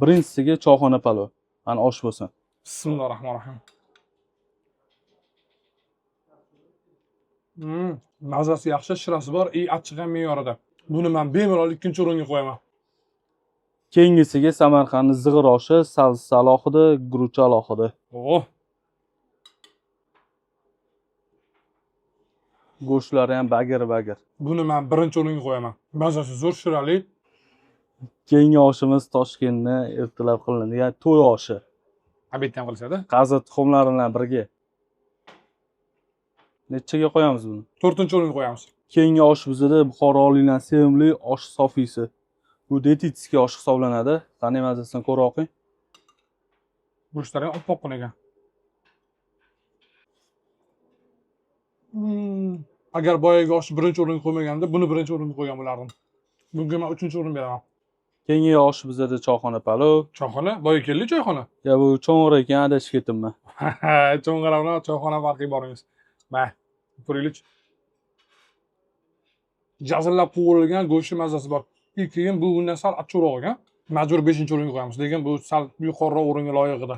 Birinchisiga choyxona palov. Ana osh bo'lsin. Bismillahirrahmanirrahim. Mazasi yaxshi, shirasi bor, achchig'i ham me'yorida. Buni men bemalol ikkinchi o'ringa qo'yaman. Keyingisiga Samarqand zig'ir oshi, sabzi alohida, guruch alohida. Oh, Go'shtlari ham bagir. buni men birinchi o'ringa qo'yaman. Mazasi zo'r, shirali. Keyingi oshimiz Toshkentda ertalab qilinadigan to'y oshi. Obeddan qilishadi. Qazi tuxumlari bilan birga. Nechaga qo'yamiz buni? 4-o'ringa qo'yamiz. Keyingi osh bizda Buxoroliklar sevimli osh sofiysi. Bu dietический osh hisoblanadi. Qanday mazasini ko'ra oqing. Go'shtlari ham oppoq ekan. Agar boyagi oshni birinchi o'ringa qo'ymaganimda, buni birinchi o'ringa qo'ygan bo'lardim. Bunga men 3-o'rin beraman. Keyingi osh bizda choyxona palov. Choyxona, boya keldi choyxona. Ya bu cho'ng'ir ekan, adashib ketdimman. Cho'ng'ara bilan choyxona farqi boringiz. Mana, ko'ringlar. Jazillab qovurilgan go'sht mazasi bor. Keyin bu bundan sal achchiqroq ekan. Majbur 5-o'ringa qo'yamiz, lekin bu sal yuqoriroq o'ringa loyiqida.